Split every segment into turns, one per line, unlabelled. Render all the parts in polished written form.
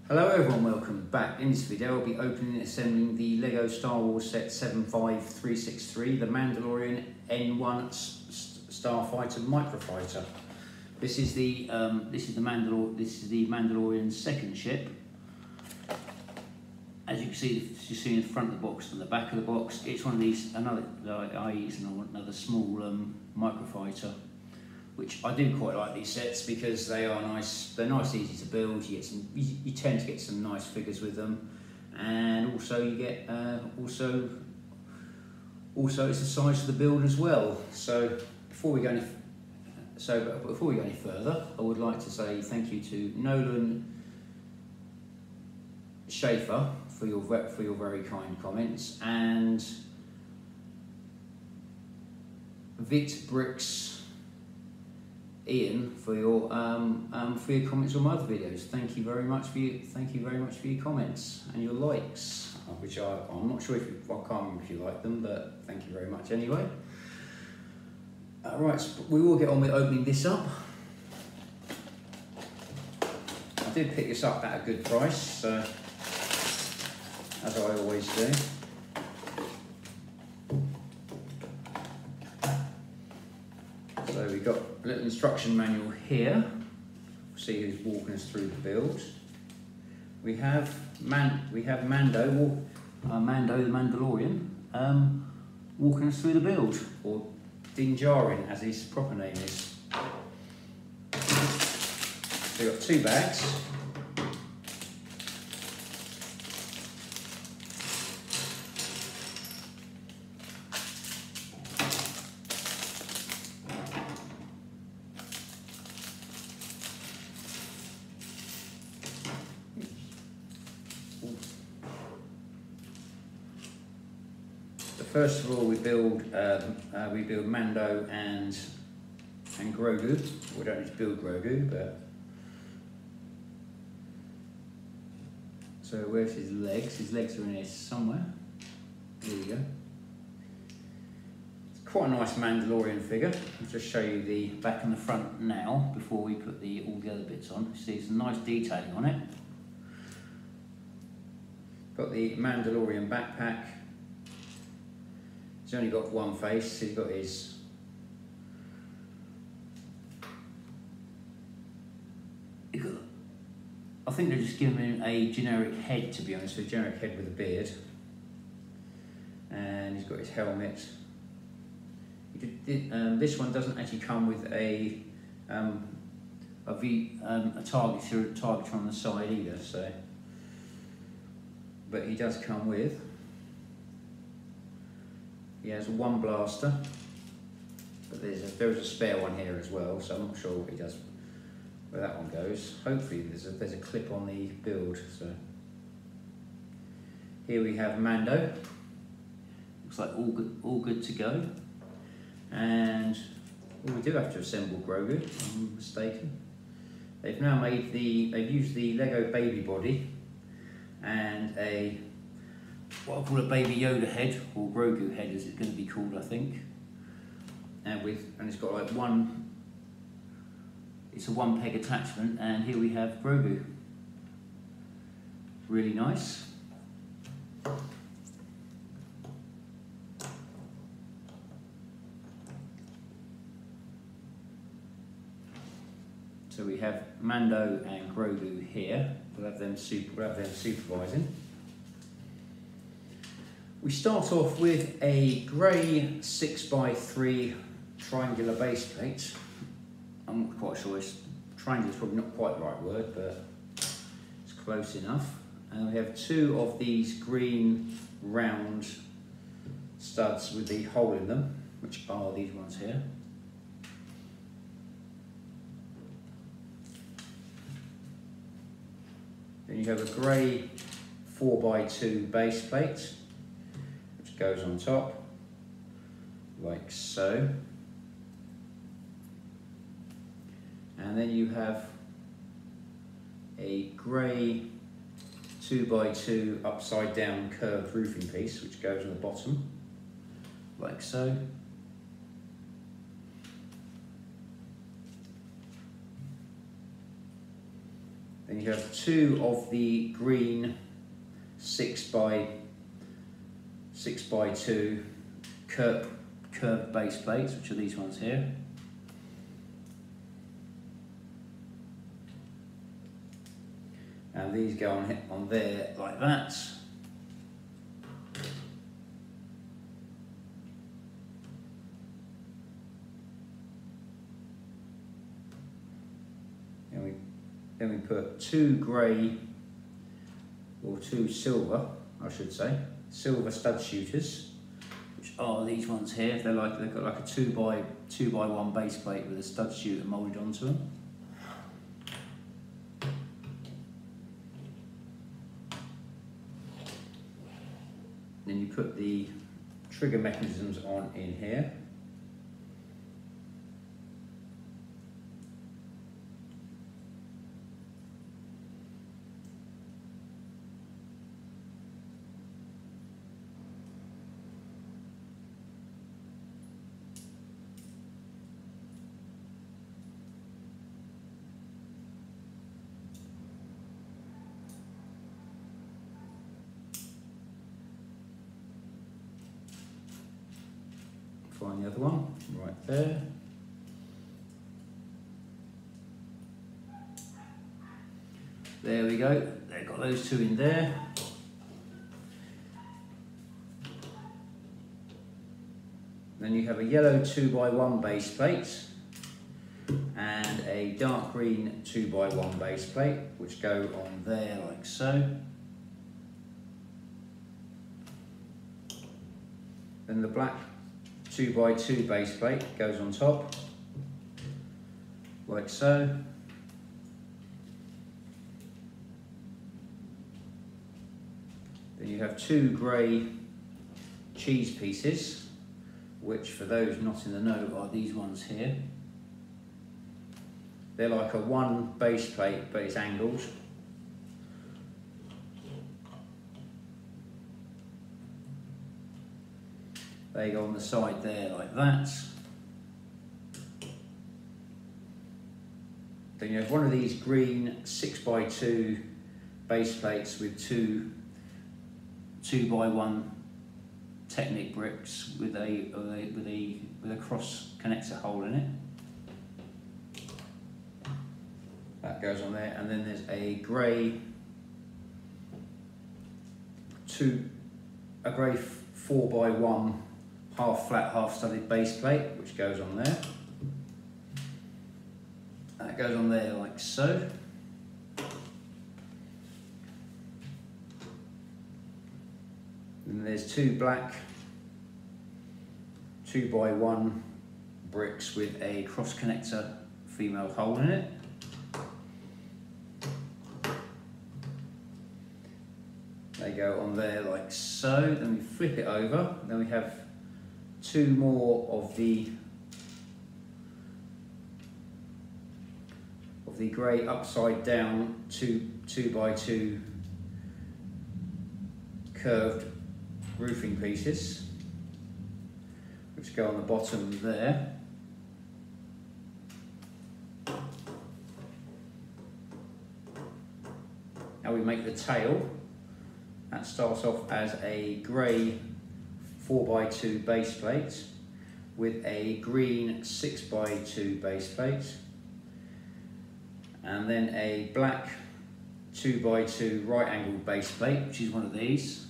Hello everyone, welcome back. In this video I'll be opening and assembling the LEGO Star Wars set 75363, the Mandalorian N-1 Starfighter Microfighter. This is the Mandalorian's second ship. As you can see, in the front of the box and the back of the box, it's one of these another small microfighter, which I do quite like these sets because they are nice. They're nice, easy to build. You tend to get some nice figures with them, and also you get also it's the size of the build as well. So before we go any further, I would like to say thank you to Nolan Schaefer for your very kind comments, and Vit Bricks Ian for your comments on my other videos. Thank you very much for your comments and your likes, which I'm not sure I can't remember if you like them, but thank you very much anyway. Right, so we will get on with opening this up. I did pick this up at a good price, so as I always do. So we've got a little instruction manual here. See who's walking us through the build. We have Mando the Mandalorian, walking us through the build, or Din Djarin as his proper name is. So we've got two bags. First of all, we build Mando and Grogu. We don't need to build Grogu, but so where's his legs? His legs are in here somewhere. Here we go. It's quite a nice Mandalorian figure. I'll just show you the back and the front now before we put all the other bits on. See some nice detailing on it. Got the Mandalorian backpack. He's only got one face. He's got his I think they're just giving him a generic head, to be honest, a generic head with a beard. And he's got his helmet. This one doesn't actually come with a target on the side either, so. But he does come with. He has one blaster, but there is a spare one here as well, so I'm not sure what he does, where that one goes. Hopefully there's a clip on the build. So here we have Mando. Looks like all good to go. And we do have to assemble Grogu, if I'm mistaken. They've now they've used the Lego baby body and what I call a baby Yoda head, or Grogu head as it's going to be called, I think. And it's got like it's a one peg attachment, and here we have Grogu. Really nice. So we have Mando and Grogu here. We'll have them supervising. We start off with a grey 6x3 triangular base plate. I'm not quite sure, triangular is probably not quite the right word, but it's close enough. And we have two of these green round studs with the hole in them, which are these ones here. Then you have a grey 4x2 base plate, goes on top, like so. And then you have a grey 2x2 upside down curved roofing piece, which goes on the bottom, like so. Then Then you have 2 of the green 6x2 curved base plates, which are these ones here. And these go on there like that. Then we put 2 grey, or 2 silver, I should say, silver stud shooters, which are these ones here. They've got like a 2x1 base plate with a stud shooter moulded onto them. Then you put the trigger mechanisms on in here. Find the other one, right there. There we go, they've got those 2 in there. Then you have a yellow 2x1 base plate and a dark green 2x1 base plate, which go on there like so. Then the black 2x2 base plate goes on top, like so. Then you have 2 grey cheese pieces, which for those not in the know are these ones here. They're like a 1 base plate, but it's angled. They go on the side there like that. Then you have one of these green 6x2 base plates with 2x1 Technic bricks with a cross connector hole in it. That goes on there, and then there's a grey 4x1 half flat, half studded base plate, which goes on there. That goes on there like so. And there's 2 black 2x1 bricks with a cross connector female hole in it. They go on there like so. Then we flip it over. Then we have 2 more of the grey upside down 2x2 curved roofing pieces, which go on the bottom there. Now we make the tail. That starts off as a grey 4x2 base plate with a green 6x2 base plate, and then a black 2x2 right angled base plate, which is one of these.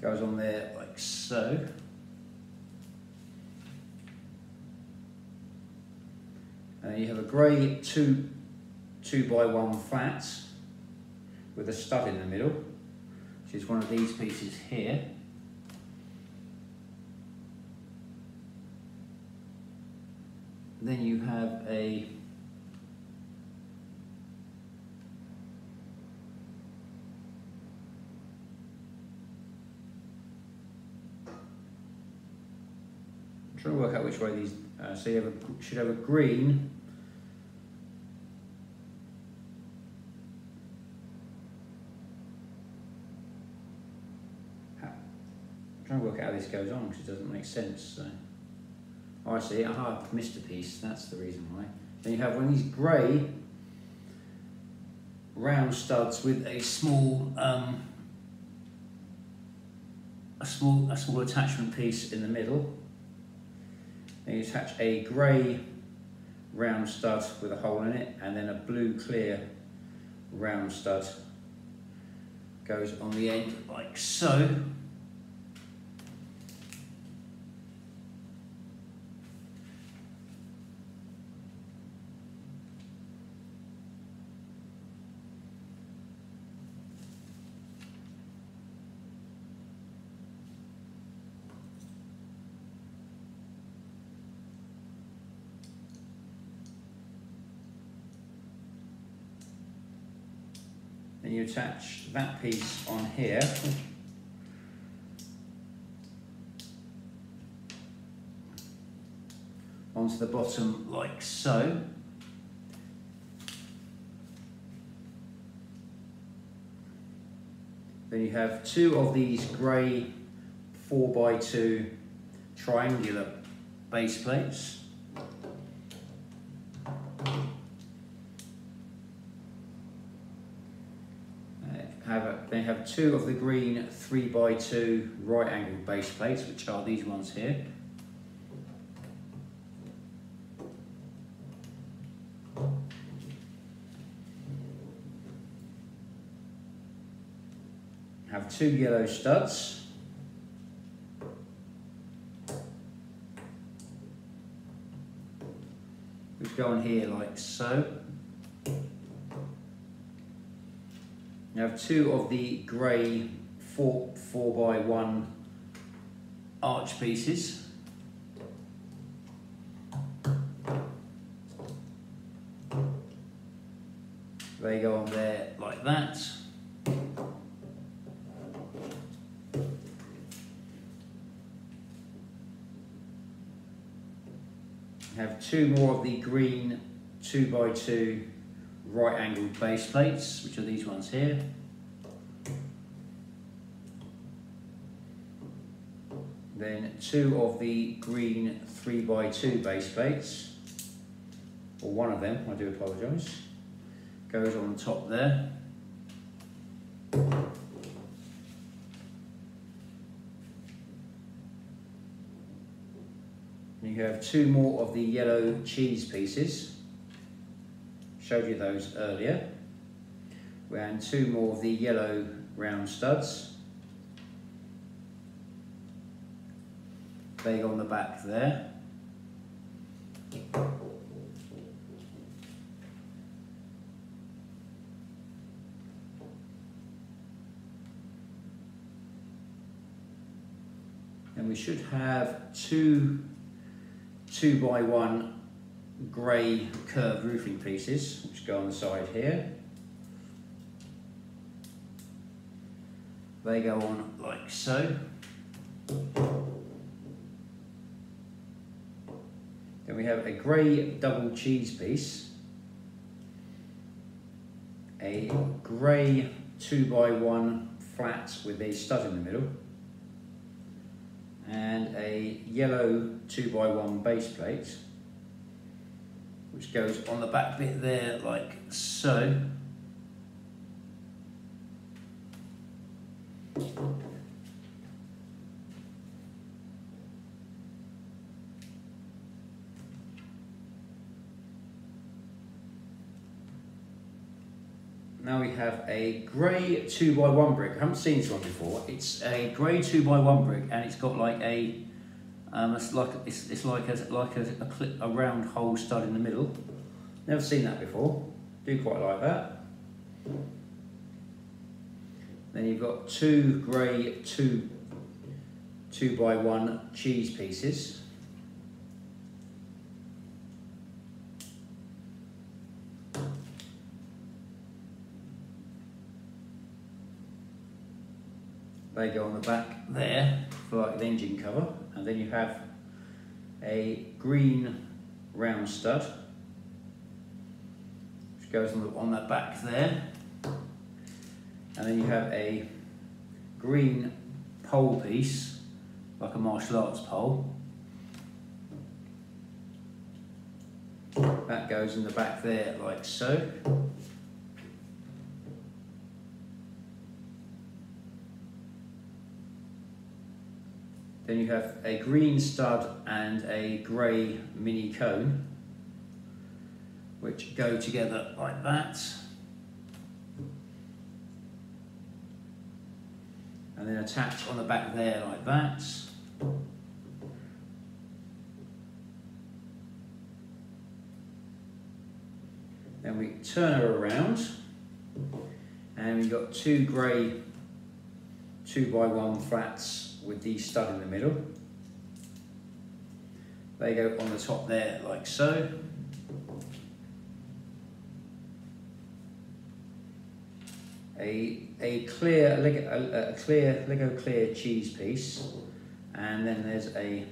Goes on there like so. And then you have a grey 2x1 flat with a stud in the middle, which is one of these pieces here. Then you have a I'm trying to work out which way these. So you should have a green. I'm trying to work out how this goes on because it doesn't make sense. So. Oh, I see. Aha, I've missed a piece. That's the reason why. Then you have one of these grey round studs with a small attachment piece in the middle. Then you attach a grey round stud with a hole in it, and then a blue clear round stud goes on the end like so. Then you attach that piece on here. Onto the bottom like so. Then you have two of these grey 4x2 triangular base plates. They have two of the green 3x2 right angled base plates, which are these ones here. Have two yellow studs. Which go on here like so. You have two of the grey 4x1 arch pieces. They go on there like that. You have two more of the green 2x2 right angled base plates, which are these ones here. Then two of the green 3x2 base plates, or one of them, I do apologise, goes on top there. You have two more of the yellow cheese pieces. Showed you those earlier. And two more of the yellow round studs. They go on the back there. And we should have two 2x1 grey curved roofing pieces, which go on the side here. They go on like so. Then we have a grey double cheese piece, a grey 2x1 flat with a stud in the middle, and a yellow 2x1 base plate, which goes on the back bit there like so. Now we have a grey 2x1 brick. I haven't seen this one before. It's a grey 2x1 brick, and it's got like a it's like a round hole stud in the middle. Never seen that before. Do quite like that. Then you've got two grey 2x1 cheese pieces. They go on the back there for like the engine cover, and then you have a green round stud which goes on the back there, and then you have a green pole piece like a martial arts pole. That goes in the back there like so. Then you have a green stud and a grey mini cone, which go together like that. And then attach on the back there like that. Then we turn her around, and we've got two grey 2x1 flats with the stud in the middle. They go on the top there like so. A clear Lego clear cheese piece, and then there's a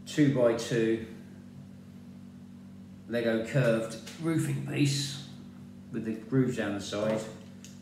2x2 Lego curved roofing piece with the grooves down the side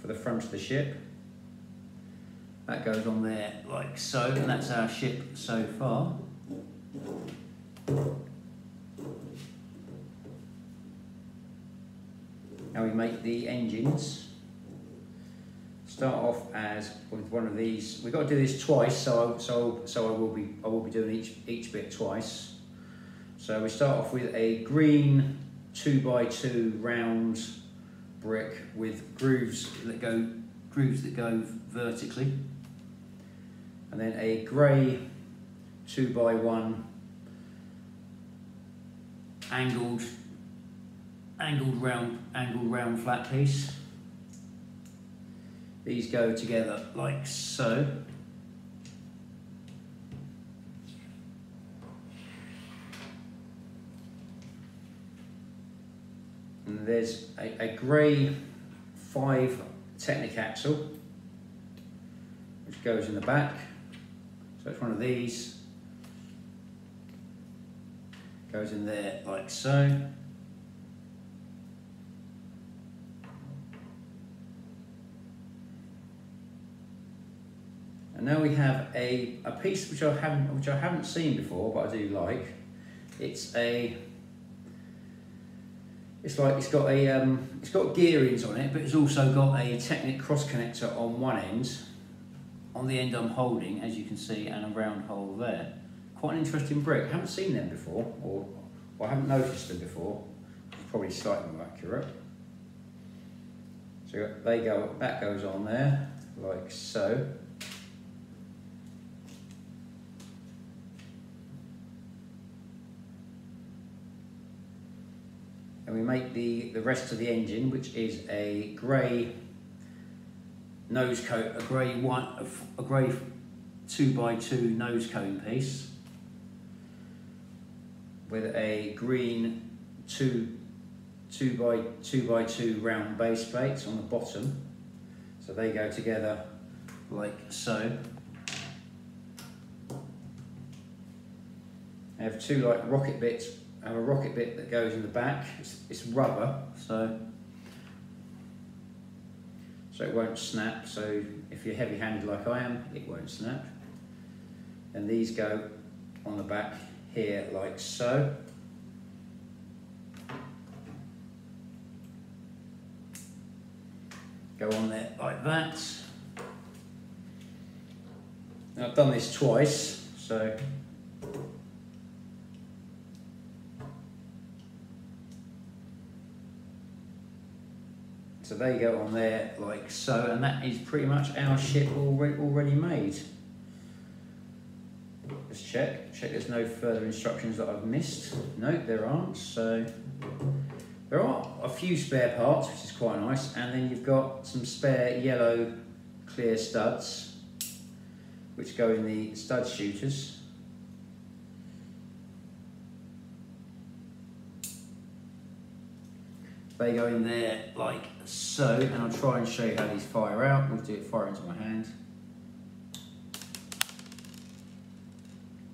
for the front of the ship. That goes on there like so, and that's our ship so far. Now we make the engines. Start off as with one of these. We've got to do this twice, so I will be doing each bit twice. So we start off with a green 2x2 round brick with grooves that go vertically, and then a grey 2x1 angled round flat piece. These go together like so. And there's a grey 5 Technic axle, which goes in the back. So it's one of these. Goes in there like so. And now we have a piece which I haven't seen before, but I do like. It's got gearings on it, but it's also got a Technic cross connector on one end. On the end I'm holding, as you can see, and a round hole there. Quite an interesting brick. I haven't seen them before, or I haven't noticed them before. It's probably slightly more accurate. So that goes on there like so. And we make the rest of the engine, which is a grey nose cone, a grey 2x2 nose cone piece with a green 2x2 round base plates on the bottom. So they go together like so. I have two like rocket bits. I have a rocket bit that goes in the back. It's rubber, so it won't snap. So if you're heavy-handed like I am, it won't snap. And these go on the back here like so. Go on there like that. Now I've done this twice, so they go on there like so, and that is pretty much our ship already made. Let's check there's no further instructions that I've missed. No, there aren't. So there are a few spare parts, which is quite nice, and then you've got some spare yellow clear studs, which go in the stud shooters. They go in there like so, and I'll try and show you how these fire out. We'll do it fire into my hand.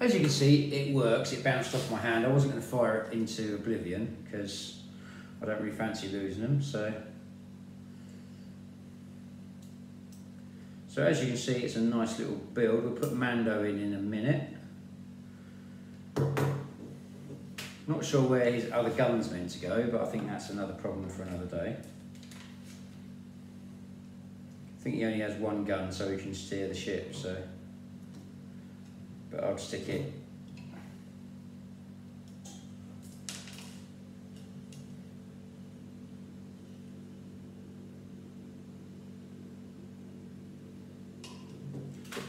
As you can see, it works. It bounced off my hand. I wasn't going to fire it into oblivion because I don't really fancy losing them. So as you can see, it's a nice little build. We'll put Mando in a minute. Not sure where his other gun's meant to go, but I think that's another problem for another day. I think he only has one gun, so he can steer the ship, so... But I'll stick it.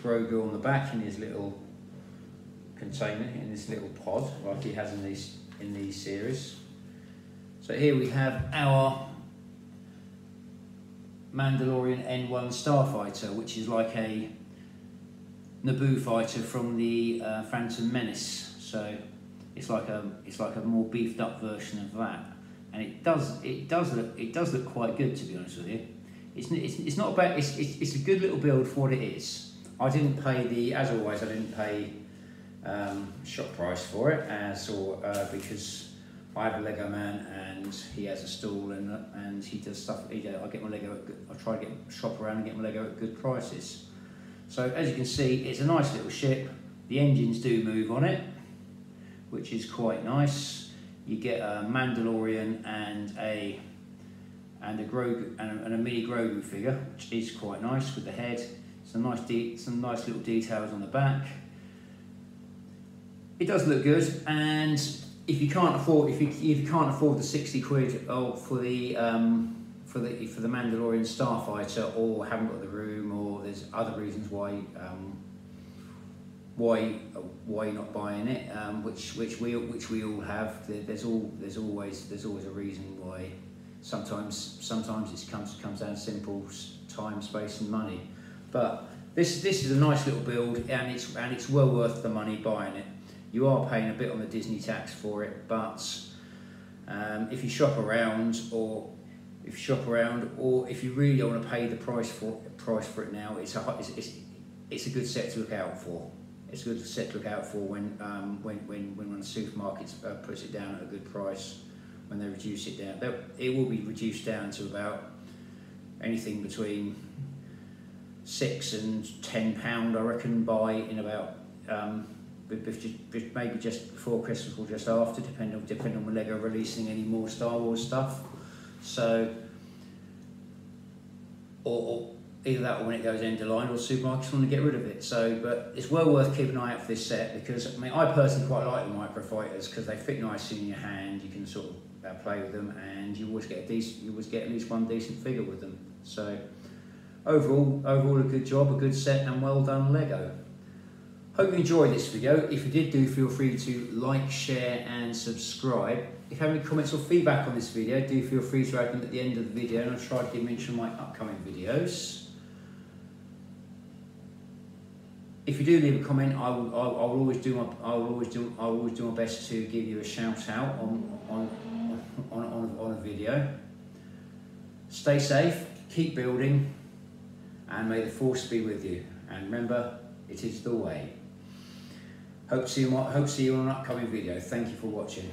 Grogu on the back in his little container, in this little pod, like he has in these series. So here we have our Mandalorian N-1 Starfighter, which is like a Naboo fighter from the Phantom Menace. So it's like a more beefed up version of that, and it does look quite good, to be honest with you. It's not bad. It's a good little build for what it is. I didn't pay as always, I didn't pay shop price for it, because I have a Lego man and he has a stall and he does stuff. I get my Lego. I try to shop around and get my Lego at good prices. So as you can see, it's a nice little ship. The engines do move on it, which is quite nice. You get a Mandalorian and a Grogu and a mini Grogu figure, which is quite nice with the head. Some nice little details on the back. It does look good, and if you can't afford the 60 quid for the Mandalorian Starfighter, or haven't got the room, or there's other reasons why you're not buying it, which we all have. There's always a reason why. Sometimes it comes down to simple time, space, and money. But this is a nice little build, and it's well worth the money buying it. You are paying a bit on the Disney tax for it, but if you shop around, or if you really don't want to pay the price for it now, it's a good set to look out for. It's a good set to look out for when the supermarkets puts it down at a good price. When they reduce it down, it will be reduced down to about anything between £6 and £10, I reckon, in about maybe just before Christmas or just after, depending on when Lego releasing any more Star Wars stuff. So, or either that or when it goes end of line, or supermarkets want to get rid of it. So, but it's well worth keeping an eye out for this set, because I mean, I personally quite like the Microfighters because they fit nicely in your hand. You can sort of play with them, and you always get at least one decent figure with them. So overall a good job, a good set, and well done Lego. Hope you enjoyed this video. If you did, do feel free to like, share and subscribe. If you have any comments or feedback on this video, do feel free to add them at the end of the video, and I'll try to mention my upcoming videos. If you do leave a comment, I will always do my best to give you a shout out on a video. Stay safe, keep building, and may the force be with you. And remember, it is the way. Hope to see you on an upcoming video. Thank you for watching.